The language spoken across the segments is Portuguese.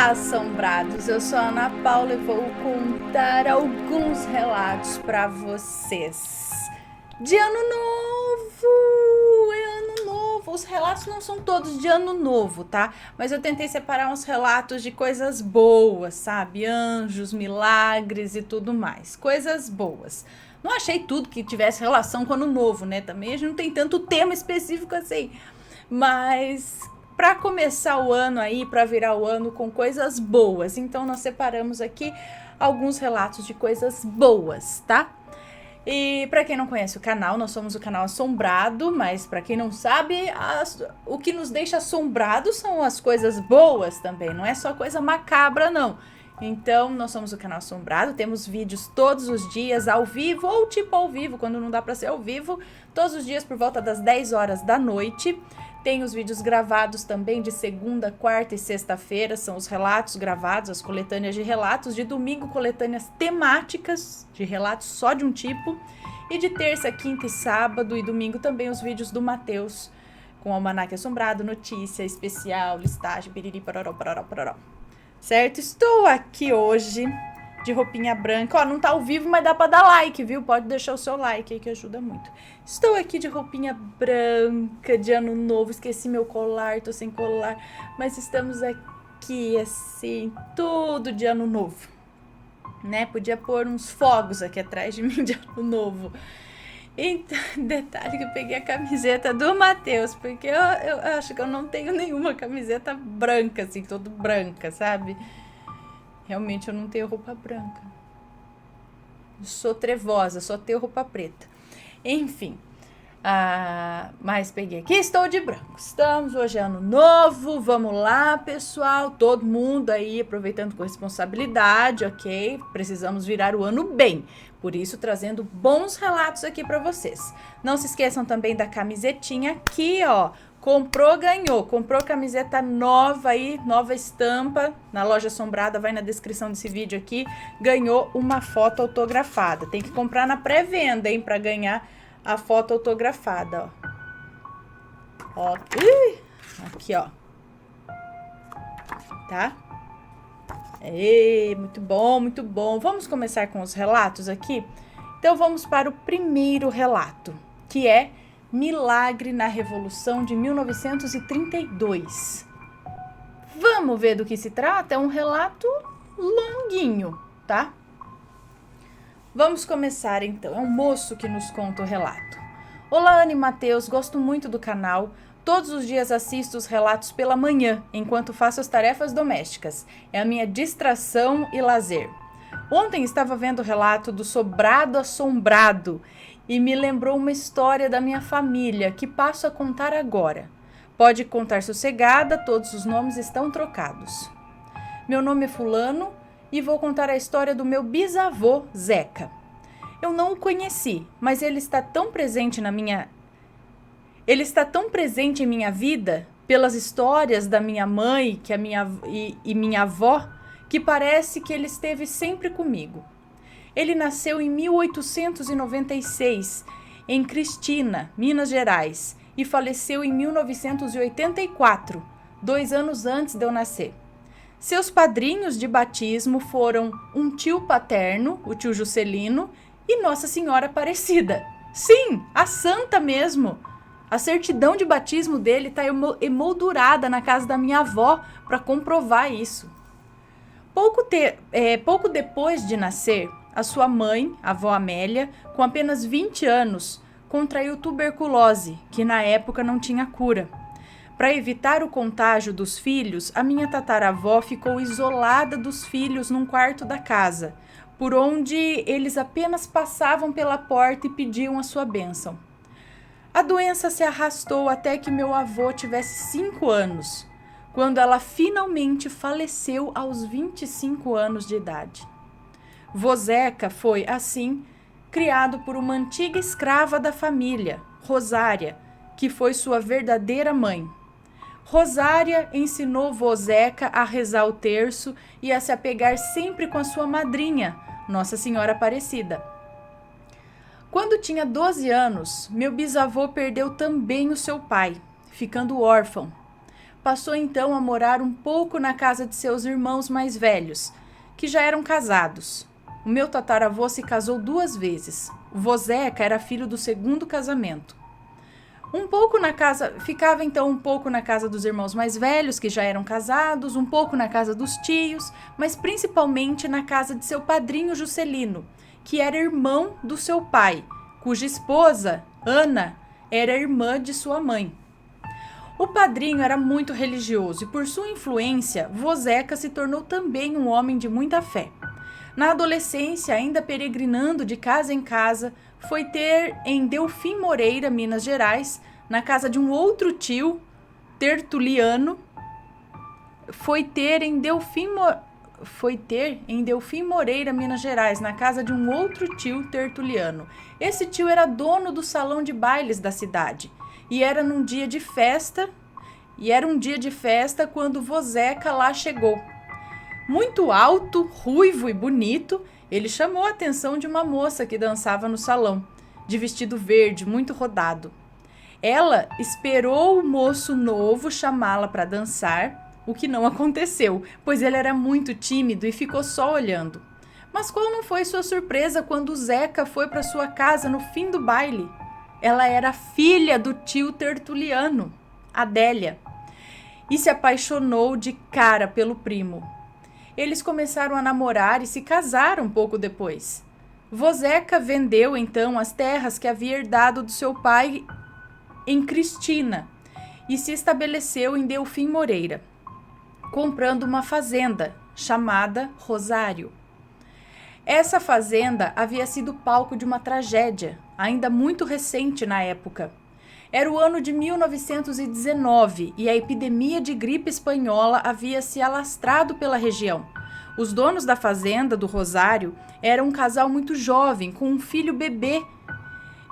Olá, assombrados! Eu sou a Ana Paula e vou contar alguns relatos para vocês. De Ano Novo! É Ano Novo! Os relatos não são todos de Ano Novo, tá? Mas eu tentei separar uns relatos de coisas boas, sabe? Anjos, milagres e tudo mais. Coisas boas. Não achei tudo que tivesse relação com Ano Novo, né? Também a gente não tem tanto tema específico assim. Mas para começar o ano aí, para virar o ano com coisas boas. Então nós separamos aqui alguns relatos de coisas boas, tá? E para quem não conhece o canal, nós somos o canal Assombrado, mas para quem não sabe, o que nos deixa assombrados são as coisas boas também, não é só coisa macabra não. Então, nós somos o canal Assombrado, temos vídeos todos os dias ao vivo, ou tipo ao vivo, quando não dá para ser ao vivo, todos os dias por volta das 10 horas da noite. Tem os vídeos gravados também de segunda, quarta e sexta-feira, são os relatos gravados, as coletâneas de relatos. De domingo, coletâneas temáticas, de relatos só de um tipo. E de terça, quinta e sábado e domingo também os vídeos do Matheus, com almanaque assombrado, notícia especial, listagem, piriri, pororó, pororó, pororó. Certo? Estou aqui hoje de roupinha branca. Ó, não tá ao vivo, mas dá pra dar like, viu? Pode deixar o seu like aí que ajuda muito. Estou aqui de roupinha branca de Ano Novo. Esqueci meu colar, tô sem colar. Mas estamos aqui, assim, tudo de Ano Novo. Né? Podia pôr uns fogos aqui atrás de mim de Ano Novo. Então, detalhe que eu peguei a camiseta do Matheus, porque eu acho que eu não tenho nenhuma camiseta branca, assim, toda branca, sabe? Realmente eu não tenho roupa branca. Eu sou trevosa, só tenho roupa preta. Enfim, mas peguei aqui, estou de branco. Estamos, hoje é Ano Novo, vamos lá, pessoal, todo mundo aí aproveitando com responsabilidade, ok? Precisamos virar o ano bem. Por isso, trazendo bons relatos aqui para vocês. Não se esqueçam também da camisetinha aqui, ó. Comprou, ganhou. Comprou camiseta nova aí, nova estampa. Na loja Assombrada, vai na descrição desse vídeo aqui. Ganhou uma foto autografada. Tem que comprar na pré-venda, hein, para ganhar a foto autografada, ó. Aqui, ó. Tá? Muito bom, muito bom. Vamos começar com os relatos aqui? Então vamos para o primeiro relato, que é Milagre na Revolução de 1932. Vamos ver do que se trata? É um relato longuinho, tá? Vamos começar então. É um moço que nos conta o relato. Olá, Ana e Matheus, gosto muito do canal. Todos os dias assisto os relatos pela manhã, enquanto faço as tarefas domésticas. É a minha distração e lazer. Ontem estava vendo o relato do Sobrado Assombrado e me lembrou uma história da minha família que passo a contar agora. Pode contar sossegada, todos os nomes estão trocados. Meu nome é Fulano e vou contar a história do meu bisavô, Zeca. Eu não o conheci, mas ele está tão presente em minha vida, pelas histórias da minha mãe e minha avó, que parece que ele esteve sempre comigo. Ele nasceu em 1896, em Cristina, Minas Gerais, e faleceu em 1984, 2 anos antes de eu nascer. Seus padrinhos de batismo foram um tio paterno, o tio Juscelino, e Nossa Senhora Aparecida. Sim, a santa mesmo! A certidão de batismo dele está emoldurada na casa da minha avó para comprovar isso. Pouco depois de nascer, a sua mãe, a avó Amélia, com apenas 20 anos, contraiu tuberculose, que na época não tinha cura. Para evitar o contágio dos filhos, a minha tataravó ficou isolada dos filhos num quarto da casa, por onde eles apenas passavam pela porta e pediam a sua bênção. A doença se arrastou até que meu avô tivesse 5 anos, quando ela finalmente faleceu aos 25 anos de idade. Vozeca foi, assim, criado por uma antiga escrava da família, Rosária, que foi sua verdadeira mãe. Rosária ensinou Vozeca a rezar o terço e a se apegar sempre com a sua madrinha, Nossa Senhora Aparecida. Quando tinha 12 anos, meu bisavô perdeu também o seu pai, ficando órfão. passou então a morar um pouco na casa de seus irmãos mais velhos, que já eram casados. O meu tataravô se casou 2 vezes. O vô Zeca era filho do 2º casamento. Ficava então um pouco na casa dos irmãos mais velhos, que já eram casados, um pouco na casa dos tios, mas principalmente na casa de seu padrinho Juscelino, que era irmão do seu pai, cuja esposa, Ana, era irmã de sua mãe. O padrinho era muito religioso e, por sua influência, vô Zeca se tornou também um homem de muita fé. Na adolescência, ainda peregrinando de casa em casa, foi ter em Delfim Moreira, Minas Gerais, na casa de um outro tio, Tertuliano. Foi ter em Delfim Moreira, Minas Gerais, na casa de um outro tio, Tertuliano. Esse tio era dono do salão de bailes da cidade. E era um dia de festa quando vô Zeca lá chegou. Muito alto, ruivo e bonito, ele chamou a atenção de uma moça que dançava no salão, de vestido verde, muito rodado. Ela esperou o moço novo chamá-la para dançar, o que não aconteceu, pois ele era muito tímido e ficou só olhando. Mas qual não foi sua surpresa quando Zeca foi para sua casa no fim do baile? Ela era filha do tio Tertuliano, Adélia, e se apaixonou de cara pelo primo. Eles começaram a namorar e se casaram pouco depois. Vô Zeca vendeu então as terras que havia herdado do seu pai em Cristina e se estabeleceu em Delfim Moreira, comprando uma fazenda chamada Rosário. Essa fazenda havia sido palco de uma tragédia, ainda muito recente na época. Era o ano de 1919 e a epidemia de gripe espanhola havia se alastrado pela região. Os donos da fazenda do Rosário eram um casal muito jovem, com um filho bebê,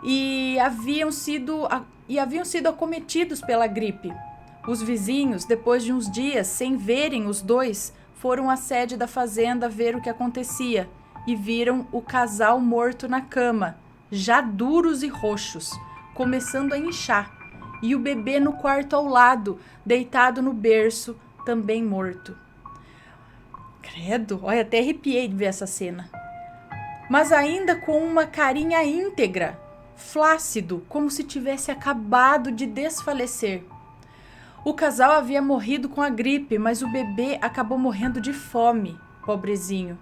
e haviam sido acometidos pela gripe. Os vizinhos, depois de uns dias sem verem os dois, foram à sede da fazenda ver o que acontecia e viram o casal morto na cama, já duros e roxos, começando a inchar, e o bebê no quarto ao lado, deitado no berço, também morto. Credo, olha, até arrepiei de ver essa cena. Mas ainda com uma carinha íntegra, flácido, como se tivesse acabado de desfalecer. O casal havia morrido com a gripe, mas o bebê acabou morrendo de fome, pobrezinho.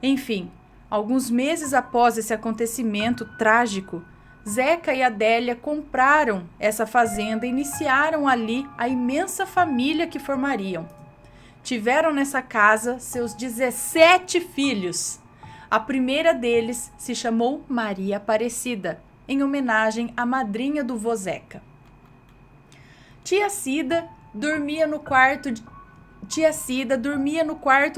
Enfim, alguns meses após esse acontecimento trágico, Zeca e Adélia compraram essa fazenda e iniciaram ali a imensa família que formariam. Tiveram nessa casa seus 17 filhos. A primeira deles se chamou Maria Aparecida, em homenagem à madrinha do vô Zeca. Tia Cida dormia no quarto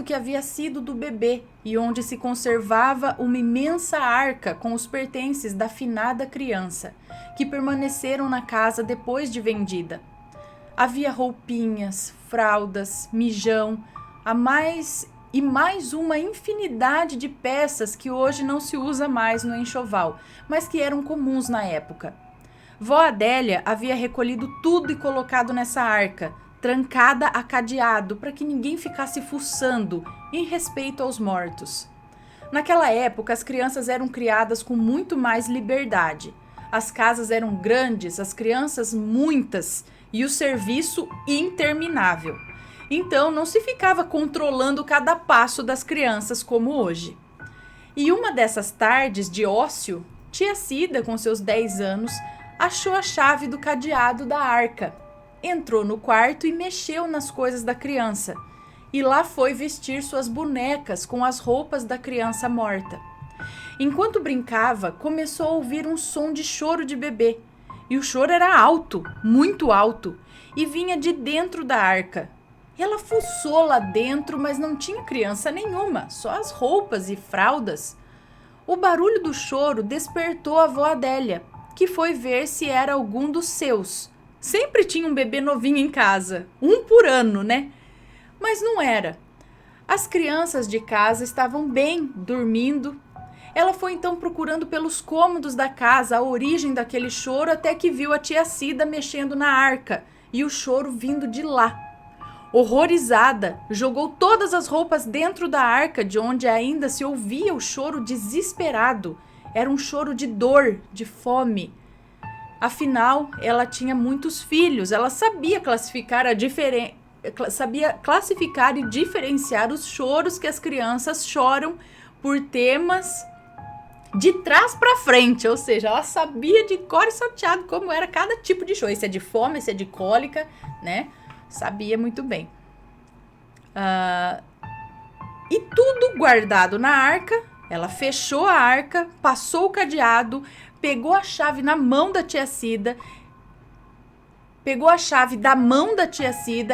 que havia sido do bebê e onde se conservava uma imensa arca com os pertences da finada criança, que permaneceram na casa depois de vendida. Havia roupinhas, fraldas, mijão, mais uma infinidade de peças que hoje não se usa mais no enxoval, mas que eram comuns na época. Vó Adélia havia recolhido tudo e colocado nessa arca, trancada a cadeado para que ninguém ficasse fuçando em respeito aos mortos. Naquela época, as crianças eram criadas com muito mais liberdade. As casas eram grandes, as crianças muitas e o serviço interminável. Então, não se ficava controlando cada passo das crianças como hoje. E uma dessas tardes de ócio, tia Cida, com seus 10 anos, achou a chave do cadeado da arca. Entrou no quarto e mexeu nas coisas da criança. E lá foi vestir suas bonecas com as roupas da criança morta. Enquanto brincava, começou a ouvir um som de choro de bebê. E o choro era alto, muito alto, e vinha de dentro da arca. Ela fuçou lá dentro, mas não tinha criança nenhuma, só as roupas e fraldas. O barulho do choro despertou a avó Adélia, que foi ver se era algum dos seus. Sempre tinha um bebê novinho em casa, um por ano, né? Mas não era. As crianças de casa estavam bem, dormindo. Ela foi então procurando pelos cômodos da casa a origem daquele choro até que viu a tia Cida mexendo na arca e o choro vindo de lá. Horrorizada, jogou todas as roupas dentro da arca, de onde ainda se ouvia o choro desesperado. Era um choro de dor, de fome. Afinal, ela tinha muitos filhos, ela sabia classificar e diferenciar os choros que as crianças choram por temas de trás para frente, ou seja, ela sabia de cor e salteado como era cada tipo de choro, se é de fome, se é de cólica, né? Sabia muito bem. E tudo guardado na arca. Ela fechou a arca, passou o cadeado, pegou a chave na mão da tia Cida,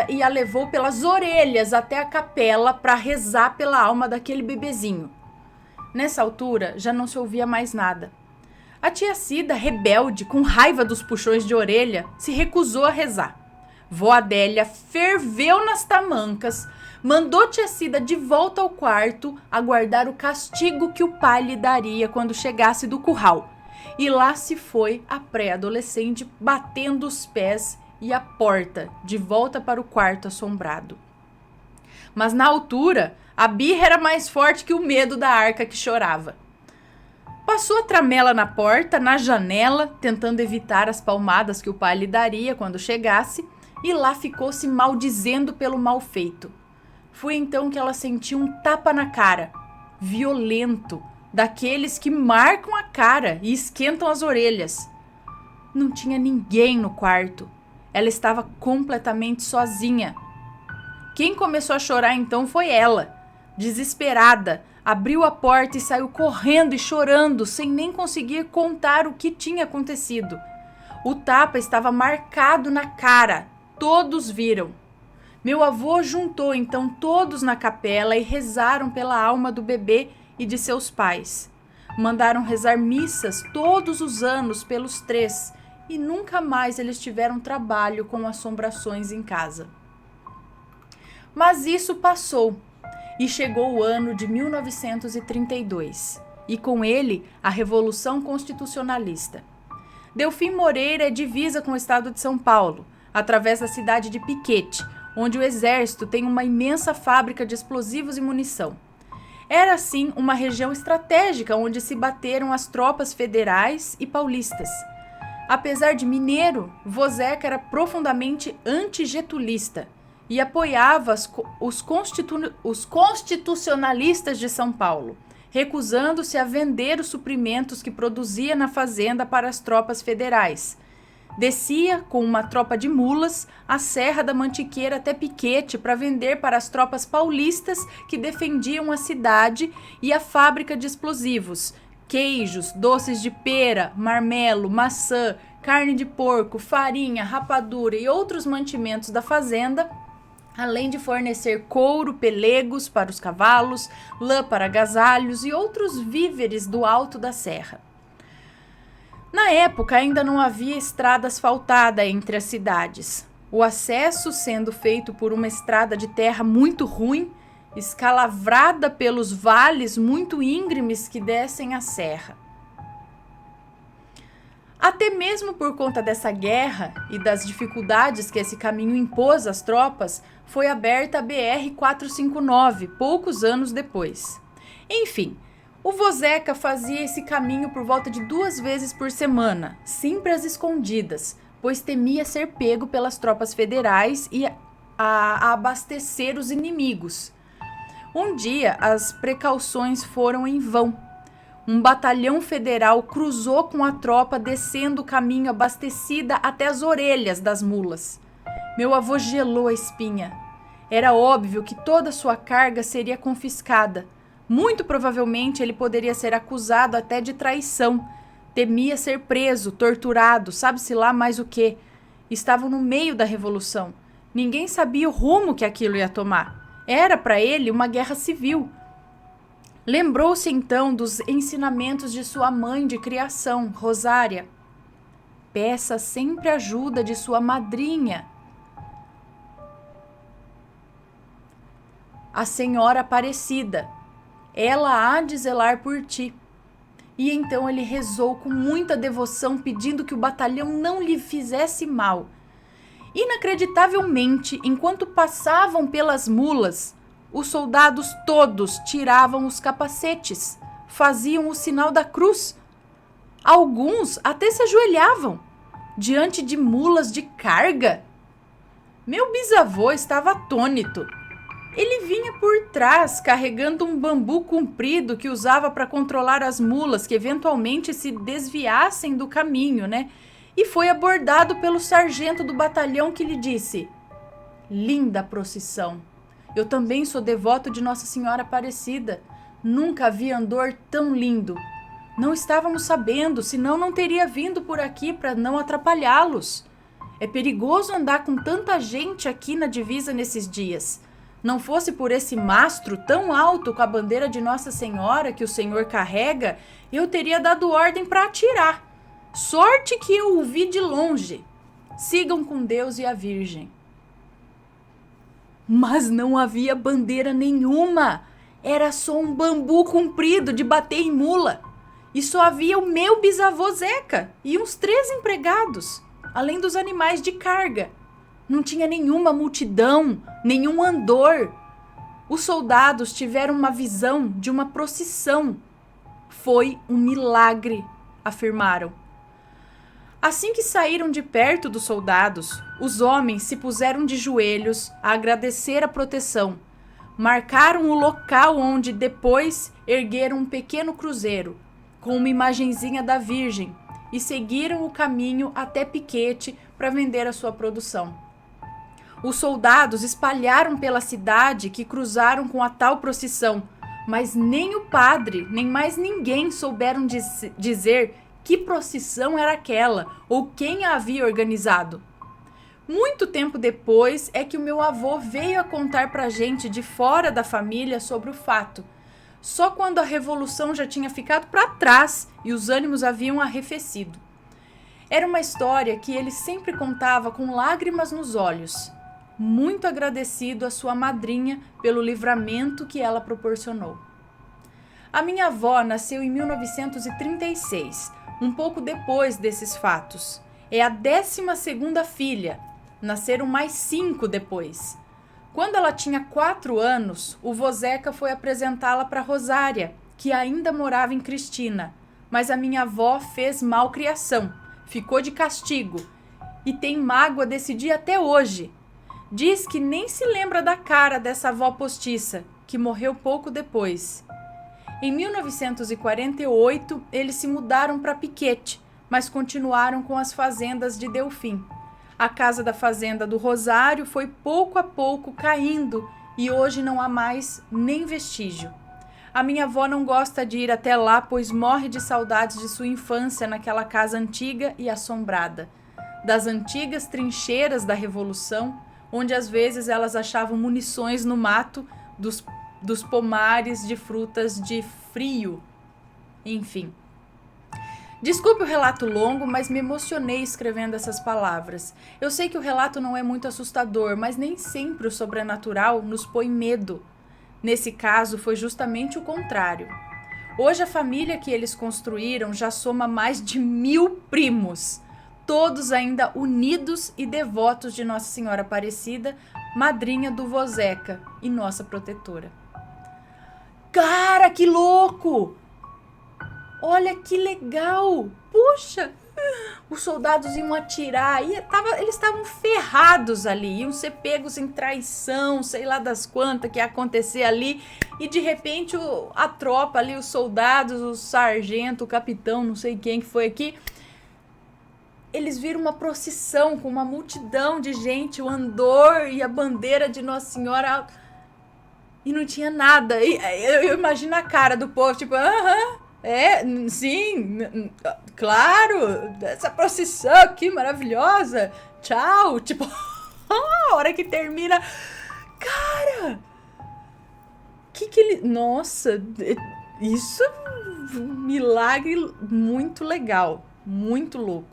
e a levou pelas orelhas até a capela para rezar pela alma daquele bebezinho. Nessa altura, já não se ouvia mais nada. A tia Cida, rebelde, com raiva dos puxões de orelha, se recusou a rezar. Vó Adélia ferveu nas tamancas, mandou tia Cida de volta ao quarto aguardar o castigo que o pai lhe daria quando chegasse do curral. E lá se foi a pré-adolescente batendo os pés e a porta de volta para o quarto assombrado. Mas na altura, a birra era mais forte que o medo da arca que chorava. Passou a tramela na porta, na janela, tentando evitar as palmadas que o pai lhe daria quando chegasse, e lá ficou se maldizendo pelo mal feito. Foi então que ela sentiu um tapa na cara, violento, daqueles que marcam a cara e esquentam as orelhas. Não tinha ninguém no quarto. Ela estava completamente sozinha. Quem começou a chorar então foi ela. Desesperada, abriu a porta e saiu correndo e chorando, sem nem conseguir contar o que tinha acontecido. O tapa estava marcado na cara. Todos viram. Meu avô juntou então todos na capela e rezaram pela alma do bebê e de seus pais. Mandaram rezar missas todos os anos pelos 3 e nunca mais eles tiveram trabalho com assombrações em casa. Mas isso passou e chegou o ano de 1932 e com ele a Revolução Constitucionalista. Delfim Moreira é divisa com o estado de São Paulo, através da cidade de Piquete, onde o exército tem uma imensa fábrica de explosivos e munição. Era, assim, uma região estratégica onde se bateram as tropas federais e paulistas. Apesar de mineiro, Vozeca era profundamente antigetulista e apoiava os constitucionalistas de São Paulo, recusando-se a vender os suprimentos que produzia na fazenda para as tropas federais. Descia com uma tropa de mulas a Serra da Mantiqueira até Piquete para vender para as tropas paulistas que defendiam a cidade e a fábrica de explosivos, queijos, doces de pera, marmelo, maçã, carne de porco, farinha, rapadura e outros mantimentos da fazenda, além de fornecer couro, pelegos para os cavalos, lã para agasalhos e outros víveres do alto da serra. Na época, ainda não havia estrada asfaltada entre as cidades. O acesso sendo feito por uma estrada de terra muito ruim, escalavrada pelos vales muito íngremes que descem a serra. Até mesmo por conta dessa guerra e das dificuldades que esse caminho impôs às tropas, foi aberta a BR-459, poucos anos depois. Enfim, o Vozeca fazia esse caminho por volta de 2 vezes por semana, sempre às escondidas, pois temia ser pego pelas tropas federais e a abastecer os inimigos. Um dia, as precauções foram em vão. Um batalhão federal cruzou com a tropa descendo o caminho abastecida até as orelhas das mulas. Meu avô gelou a espinha. Era óbvio que toda sua carga seria confiscada. Muito provavelmente ele poderia ser acusado até de traição. Temia ser preso, torturado, sabe-se lá mais o quê. Estavam no meio da revolução. Ninguém sabia o rumo que aquilo ia tomar. Era para ele uma guerra civil. Lembrou-se então dos ensinamentos de sua mãe de criação, Rosária. Peça sempre ajuda de sua madrinha, a Senhora Aparecida. Ela há de zelar por ti. E então ele rezou com muita devoção, pedindo que o batalhão não lhe fizesse mal. Inacreditavelmente, enquanto passavam pelas mulas, os soldados todos tiravam os capacetes, faziam o sinal da cruz. Alguns até se ajoelhavam diante de mulas de carga. Meu bisavô estava atônito. Ele vinha por trás carregando um bambu comprido que usava para controlar as mulas que eventualmente se desviassem do caminho, né? E foi abordado pelo sargento do batalhão que lhe disse: linda procissão. Eu também sou devoto de Nossa Senhora Aparecida. Nunca vi andor tão lindo. Não estávamos sabendo, senão não teria vindo por aqui para não atrapalhá-los. É perigoso andar com tanta gente aqui na divisa nesses dias. Não fosse por esse mastro tão alto com a bandeira de Nossa Senhora que o senhor carrega, eu teria dado ordem para atirar. Sorte que eu o vi de longe. Sigam com Deus e a Virgem. Mas não havia bandeira nenhuma. Era só um bambu comprido de bater em mula. E só havia o meu bisavô Zeca e uns 3 empregados, além dos animais de carga. Não tinha nenhuma multidão, nenhum andor. Os soldados tiveram uma visão de uma procissão. Foi um milagre, afirmaram. Assim que saíram de perto dos soldados, os homens se puseram de joelhos a agradecer a proteção. Marcaram o local onde depois ergueram um pequeno cruzeiro, com uma imagenzinha da Virgem, e seguiram o caminho até Piquete para vender a sua produção. Os soldados espalharam pela cidade que cruzaram com a tal procissão, mas nem o padre, nem mais ninguém souberam dizer que procissão era aquela ou quem a havia organizado. Muito tempo depois é que o meu avô veio a contar pra gente de fora da família sobre o fato. Só quando a revolução já tinha ficado para trás e os ânimos haviam arrefecido. Era uma história que ele sempre contava com lágrimas nos olhos, muito agradecido à sua madrinha pelo livramento que ela proporcionou. A minha avó nasceu em 1936, um pouco depois desses fatos. É a 12ª filha. Nasceram mais 5 depois. Quando ela tinha 4 anos, o vô Zeca foi apresentá-la para Rosária, que ainda morava em Cristina. Mas a minha avó fez malcriação, ficou de castigo e tem mágoa desse dia até hoje. Diz que nem se lembra da cara dessa avó postiça, que morreu pouco depois. Em 1948, eles se mudaram para Piquete, mas continuaram com as fazendas de Delfim. A casa da fazenda do Rosário foi pouco a pouco caindo e hoje não há mais nem vestígio. A minha avó não gosta de ir até lá, pois morre de saudades de sua infância naquela casa antiga e assombrada, das antigas trincheiras da Revolução, onde às vezes elas achavam munições no mato dos pomares de frutas de frio. Enfim. Desculpe o relato longo, mas me emocionei escrevendo essas palavras. Eu sei que o relato não é muito assustador, mas nem sempre o sobrenatural nos põe medo. Nesse caso, foi justamente o contrário. Hoje a família que eles construíram já soma mais de 1000 primos, todos ainda unidos e devotos de Nossa Senhora Aparecida, madrinha do vô Zeca e nossa protetora. Cara, que louco! Olha que legal! Puxa! Os soldados iam atirar e eles estavam ferrados ali, iam ser pegos em traição, sei lá das quantas que ia acontecer ali, e de repente a tropa ali, os soldados, o sargento, o capitão, não sei quem que foi aqui, eles viram uma procissão com uma multidão de gente, o andor e a bandeira de Nossa Senhora, e não tinha nada. E eu imagino a cara do povo, tipo, sim, claro, essa procissão aqui maravilhosa, tchau, tipo, a hora que termina, cara, que ele, nossa, isso é um milagre muito legal, muito louco.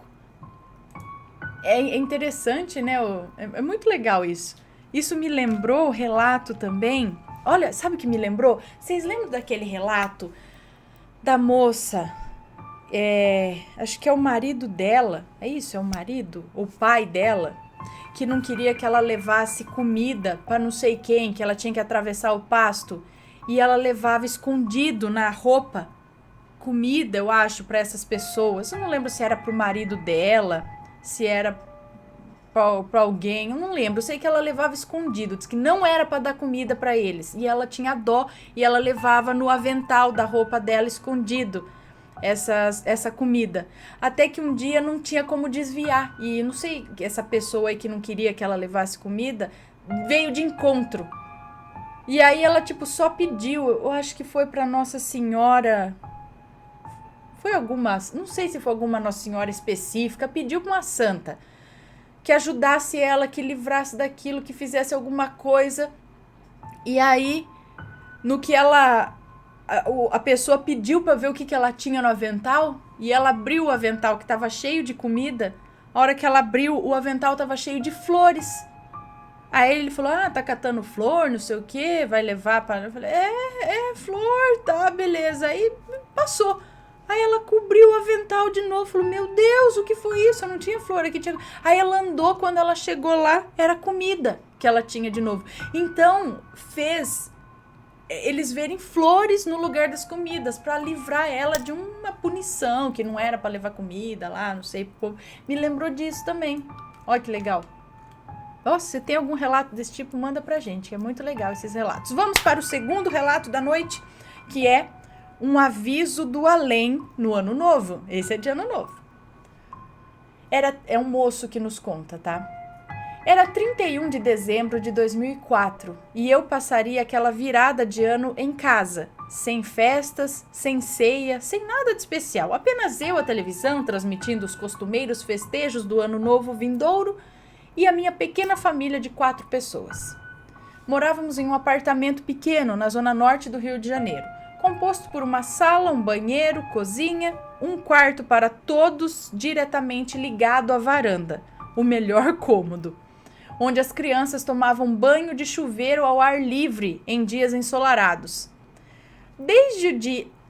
É interessante, né, é muito legal isso. Isso me lembrou o relato também, olha, sabe o que me lembrou? Vocês lembram daquele relato da moça, acho que é o marido dela, é isso? É o marido? O pai dela? que não queria que ela levasse comida para não sei quem, que ela tinha que atravessar o pasto, e ela levava escondido na roupa comida, eu acho, para essas pessoas. Eu não lembro se era pro marido dela, se era pra alguém, eu não lembro. Eu sei que ela levava escondido, diz que não era para dar comida para eles, e ela tinha dó, e ela levava no avental da roupa dela escondido essa comida. Até que um dia não tinha como desviar, e não sei, essa pessoa aí que não queria que ela levasse comida, veio de encontro. E aí ela, tipo, só pediu, eu acho que foi pra Nossa Senhora... Foi alguma, não sei se foi alguma Nossa Senhora específica, pediu pra uma santa que ajudasse ela, que livrasse daquilo, que fizesse alguma coisa. E aí, no que a pessoa pediu pra ver o que ela tinha no avental, e ela abriu o avental que tava cheio de comida. A hora que ela abriu, o avental tava cheio de flores. Aí ele falou, tá catando flor, não sei o que, vai levar para... Eu falei, flor, tá, beleza. Aí passou. Aí ela cobriu o avental de novo, falou, meu Deus, o que foi isso? Eu não tinha flor aqui. Aí ela andou, quando ela chegou lá, era comida que ela tinha de novo. Então, fez eles verem flores no lugar das comidas, para livrar ela de uma punição, que não era para levar comida lá, não sei. Me lembrou disso também. Olha que legal. Nossa, se tem algum relato desse tipo, manda pra gente, que é muito legal esses relatos. Vamos para o segundo relato da noite, que é um aviso do além no ano novo. Esse é de ano novo. É um moço que nos conta, tá? Era 31 de dezembro de 2004 e eu passaria aquela virada de ano em casa, sem festas, sem ceia, sem nada de especial. Apenas eu, a televisão, transmitindo os costumeiros festejos do ano novo vindouro e a minha pequena família de 4 pessoas. Morávamos em um apartamento pequeno na zona norte do Rio de Janeiro, composto por uma sala, um banheiro, cozinha, um quarto para todos diretamente ligado à varanda, o melhor cômodo, onde as crianças tomavam banho de chuveiro ao ar livre em dias ensolarados.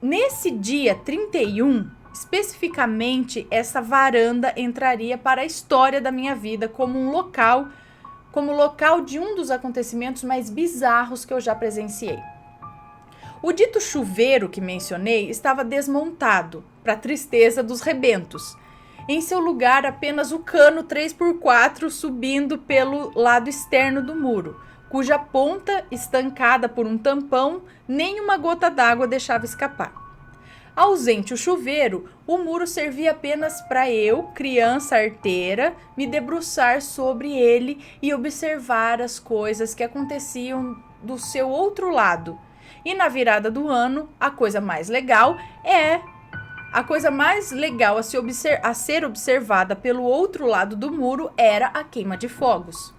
Nesse dia 31, especificamente, essa varanda entraria para a história da minha vida como local de um dos acontecimentos mais bizarros que eu já presenciei. O dito chuveiro que mencionei estava desmontado, para tristeza dos rebentos. Em seu lugar, apenas o cano 3x4 subindo pelo lado externo do muro, cuja ponta, estancada por um tampão, nem uma gota d'água deixava escapar. Ausente o chuveiro, o muro servia apenas para eu, criança arteira, me debruçar sobre ele e observar as coisas que aconteciam do seu outro lado. E na virada do ano, a coisa mais legal a ser observada pelo outro lado do muro era a queima de fogos.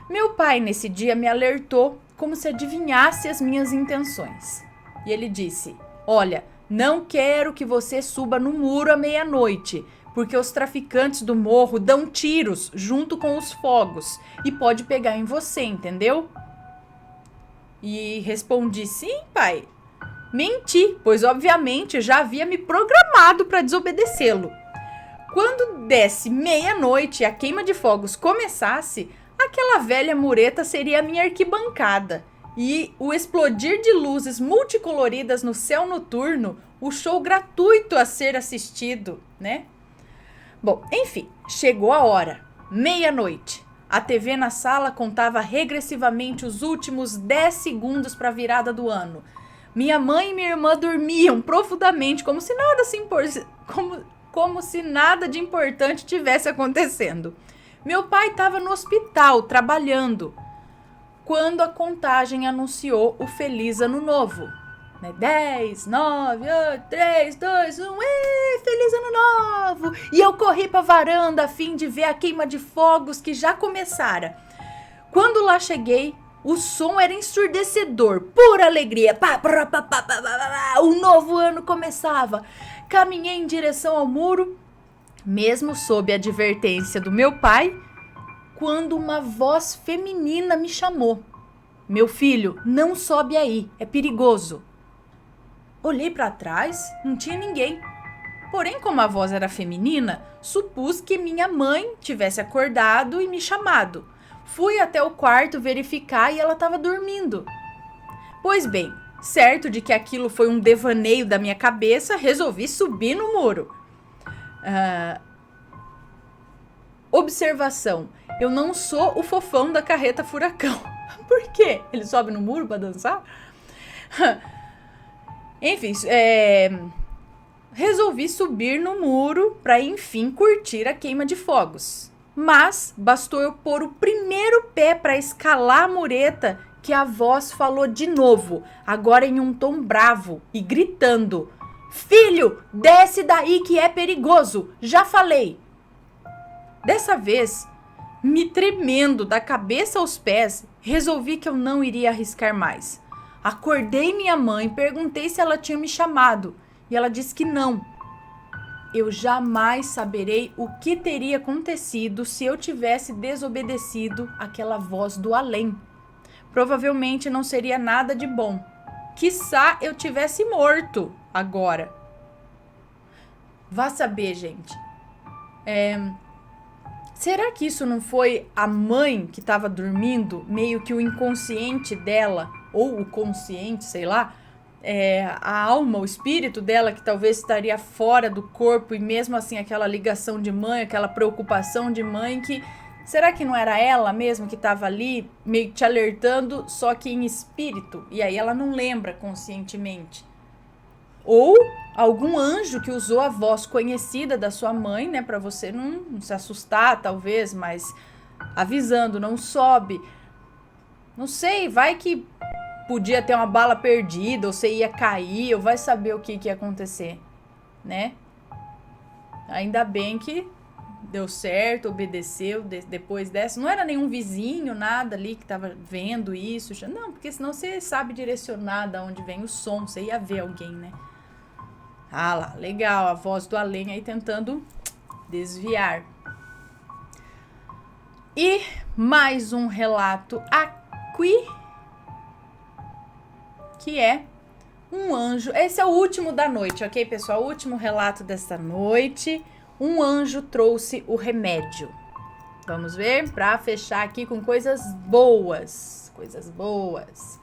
Meu pai, nesse dia, me alertou como se adivinhasse as minhas intenções. E ele disse, olha, não quero que você suba no muro à meia-noite, porque os traficantes do morro dão tiros junto com os fogos e pode pegar em você, entendeu? E respondi, sim, pai. Menti, pois obviamente já havia me programado para desobedecê-lo. Quando desse meia-noite e a queima de fogos começasse, aquela velha mureta seria a minha arquibancada. E o explodir de luzes multicoloridas no céu noturno, o show gratuito a ser assistido, né? Bom, enfim, chegou a hora, meia-noite. A TV na sala contava regressivamente os últimos 10 segundos para a virada do ano. Minha mãe e minha irmã dormiam profundamente, como se nada de importante tivesse acontecendo. Meu pai estava no hospital, trabalhando, quando a contagem anunciou o Feliz Ano Novo. 10, 9, 8, 3, 2, 1, Feliz Ano Novo! E eu corri para a varanda a fim de ver a queima de fogos que já começara. Quando lá cheguei, o som era ensurdecedor, pura alegria. O novo ano começava. Caminhei em direção ao muro, mesmo sob a advertência do meu pai, quando uma voz feminina me chamou. Meu filho, não sobe aí, é perigoso. Olhei para trás, não tinha ninguém. Porém, como a voz era feminina, supus que minha mãe tivesse acordado e me chamado. Fui até o quarto verificar e ela estava dormindo. Pois bem, certo de que aquilo foi um devaneio da minha cabeça, resolvi subir no muro. Observação, eu não sou o fofão da carreta furacão. Por quê? Ele sobe no muro para dançar? Enfim, resolvi subir no muro para, enfim, curtir a queima de fogos. Mas bastou eu pôr o primeiro pé para escalar a mureta que a voz falou de novo, agora em um tom bravo e gritando: "Filho, desce daí que é perigoso, já falei." Dessa vez, me tremendo da cabeça aos pés, resolvi que eu não iria arriscar mais. Acordei minha mãe, perguntei se ela tinha me chamado e ela disse que não. Eu jamais saberei o que teria acontecido se eu tivesse desobedecido aquela voz do além. Provavelmente não seria nada de bom. Quiçá eu tivesse morto agora. Vá saber, gente. Será que isso não foi a mãe que estava dormindo, meio que o inconsciente dela, ou o consciente, sei lá, a alma, o espírito dela que talvez estaria fora do corpo e mesmo assim aquela ligação de mãe, aquela preocupação de mãe que... Será que não era ela mesmo que estava ali meio que te alertando, só que em espírito? E aí ela não lembra conscientemente. Ou algum anjo que usou a voz conhecida da sua mãe, né? Pra você não se assustar, talvez, mas avisando, não sobe. Não sei, vai que podia ter uma bala perdida, ou você ia cair, ou vai saber o que ia acontecer, né? Ainda bem que deu certo, obedeceu depois dessa. Não era nenhum vizinho, nada ali que tava vendo isso. Não, porque senão você sabe direcionar de onde vem o som, você ia ver alguém, né? Ah lá, legal, a voz do além aí tentando desviar. E mais um relato aqui, que é um anjo. Esse é o último da noite, ok, pessoal? O último relato desta noite. Um anjo trouxe o remédio. Vamos ver, para fechar aqui com coisas boas. Coisas boas.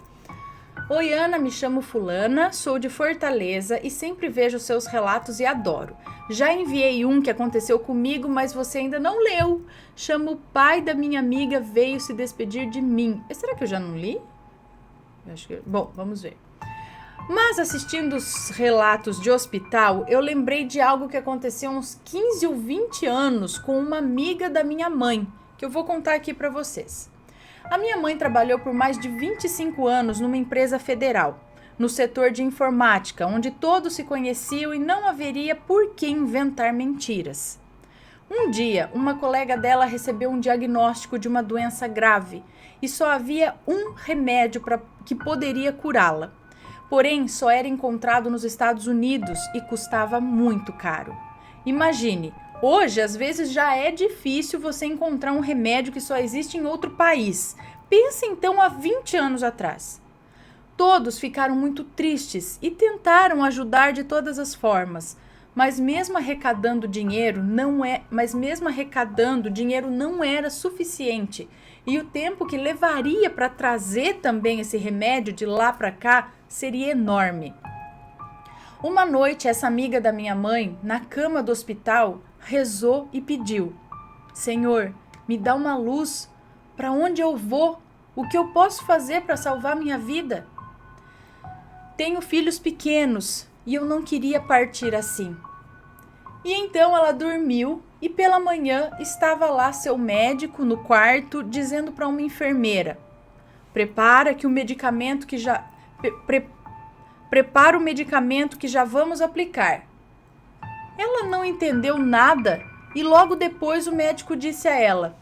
Oi, Ana, me chamo fulana, sou de Fortaleza e sempre vejo seus relatos e adoro. Já enviei um que aconteceu comigo, mas você ainda não leu. Chama o pai da minha amiga, veio se despedir de mim. Será que eu já não li? Bom, vamos ver. Mas assistindo os relatos de hospital, eu lembrei de algo que aconteceu há uns 15 ou 20 anos com uma amiga da minha mãe, que eu vou contar aqui para vocês. A minha mãe trabalhou por mais de 25 anos numa empresa federal, no setor de informática, onde todos se conheciam e não haveria por que inventar mentiras. Um dia, uma colega dela recebeu um diagnóstico de uma doença grave e só havia um remédio que poderia curá-la. Porém, só era encontrado nos Estados Unidos e custava muito caro. Imagine, hoje às vezes já é difícil você encontrar um remédio que só existe em outro país. Pense então há 20 anos atrás. Todos ficaram muito tristes e tentaram ajudar de todas as formas, mas mesmo arrecadando dinheiro não era suficiente. E o tempo que levaria para trazer também esse remédio de lá para cá seria enorme. Uma noite, essa amiga da minha mãe, na cama do hospital, rezou e pediu: Senhor, me dá uma luz. Para onde eu vou? O que eu posso fazer para salvar minha vida? Tenho filhos pequenos e eu não queria partir assim. E então ela dormiu e pela manhã estava lá seu médico no quarto dizendo para uma enfermeira: prepara o medicamento que já vamos aplicar. Ela não entendeu nada e logo depois o médico disse a ela: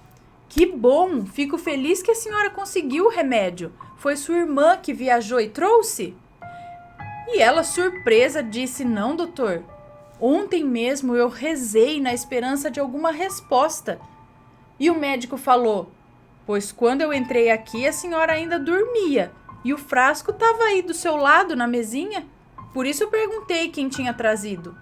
que bom, fico feliz que a senhora conseguiu o remédio. Foi sua irmã que viajou e trouxe? E ela, surpresa, disse: não, doutor. Ontem mesmo eu rezei na esperança de alguma resposta. E o médico falou: pois quando eu entrei aqui a senhora ainda dormia e o frasco estava aí do seu lado na mesinha. Por isso eu perguntei quem tinha trazido.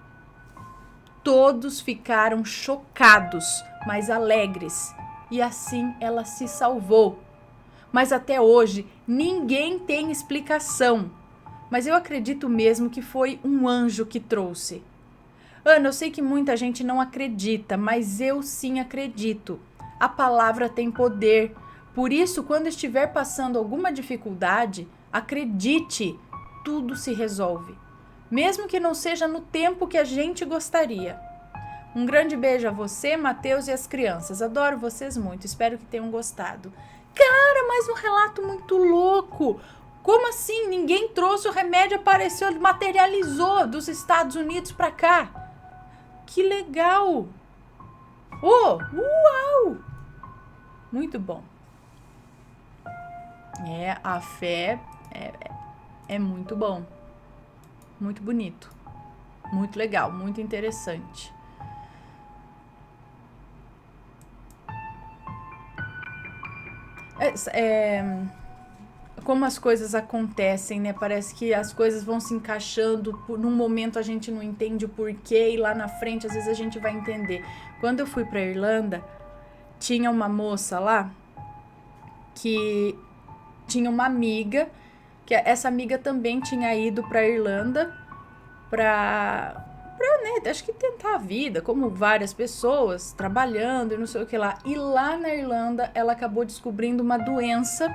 Todos ficaram chocados, mas alegres. E assim ela se salvou. Mas até hoje, ninguém tem explicação. Mas eu acredito mesmo que foi um anjo que trouxe. Ana, eu sei que muita gente não acredita, mas eu sim acredito. A palavra tem poder. Por isso, quando estiver passando alguma dificuldade, acredite, tudo se resolve. Mesmo que não seja no tempo que a gente gostaria. Um grande beijo a você, Matheus e as crianças. Adoro vocês muito, espero que tenham gostado. Cara, mais um relato muito louco. Como assim? Ninguém trouxe o remédio, apareceu, materializou dos Estados Unidos para cá. Que legal! Oh, uau! Muito bom. A fé é muito bom. Muito bonito. Muito legal, muito interessante. Como as coisas acontecem, né? Parece que as coisas vão se encaixando, num momento a gente não entende o porquê e lá na frente às vezes a gente vai entender. Quando eu fui para Irlanda, tinha uma moça lá que tinha uma amiga, que essa amiga também tinha ido para Irlanda para né, acho que tentar a vida, como várias pessoas, trabalhando e não sei o que lá. E lá na Irlanda ela acabou descobrindo uma doença.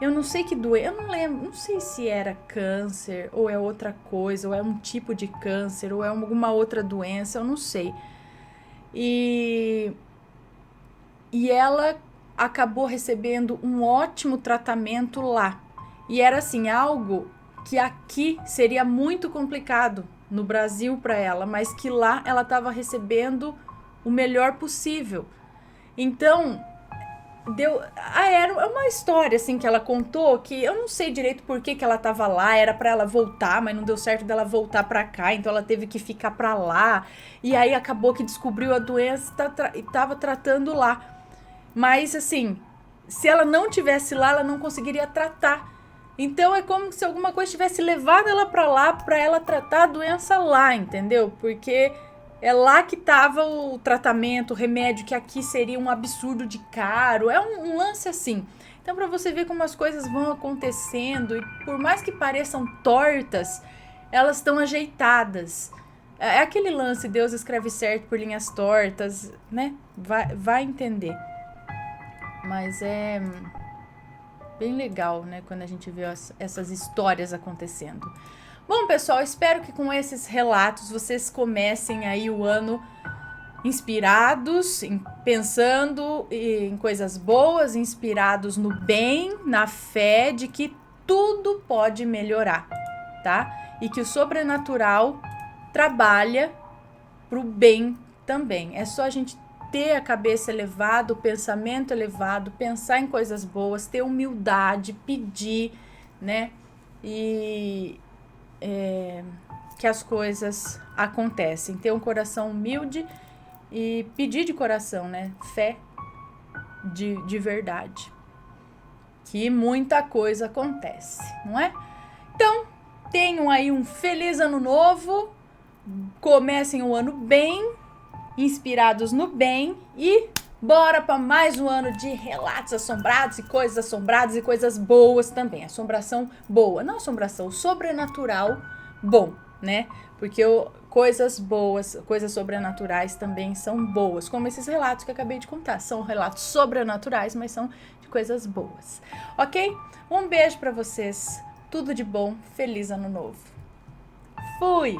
Eu não sei que doença, eu não lembro, não sei se era câncer, ou é outra coisa, ou é um tipo de câncer, ou é alguma outra doença, eu não sei. E ela acabou recebendo um ótimo tratamento lá. E era assim, algo que aqui seria muito complicado no Brasil para ela, mas que lá ela estava recebendo o melhor possível. Então, era uma história assim que ela contou, que eu não sei direito por que ela tava lá, era para ela voltar, mas não deu certo dela voltar para cá, então ela teve que ficar para lá, e aí acabou que descobriu a doença e tava tratando lá. Mas assim, se ela não tivesse lá, ela não conseguiria tratar. Então é como se alguma coisa tivesse levado ela para lá para ela tratar a doença lá, entendeu? Porque é lá que tava o tratamento, o remédio, que aqui seria um absurdo de caro. É um lance assim. Então, para você ver como as coisas vão acontecendo, e por mais que pareçam tortas, elas estão ajeitadas. É aquele lance, Deus escreve certo por linhas tortas, né? Vai entender. Mas é bem legal, né? Quando a gente vê essas histórias acontecendo. Bom, pessoal, espero que com esses relatos vocês comecem aí o ano inspirados, pensando em coisas boas, inspirados no bem, na fé de que tudo pode melhorar, tá? E que o sobrenatural trabalha pro bem também. É só a gente ter a cabeça elevada, o pensamento elevado, pensar em coisas boas, ter humildade, pedir, né? E que as coisas acontecem. Ter um coração humilde e pedir de coração, né? Fé de verdade. Que muita coisa acontece, não é? Então, tenham aí um feliz ano novo. Comecem o ano bem, inspirados no bem, e bora para mais um ano de relatos assombrados e coisas boas também. Assombração boa, não assombração, sobrenatural bom, né? Porque coisas boas, coisas sobrenaturais também são boas, como esses relatos que eu acabei de contar. São relatos sobrenaturais, mas são de coisas boas, ok? Um beijo para vocês, tudo de bom, feliz ano novo. Fui!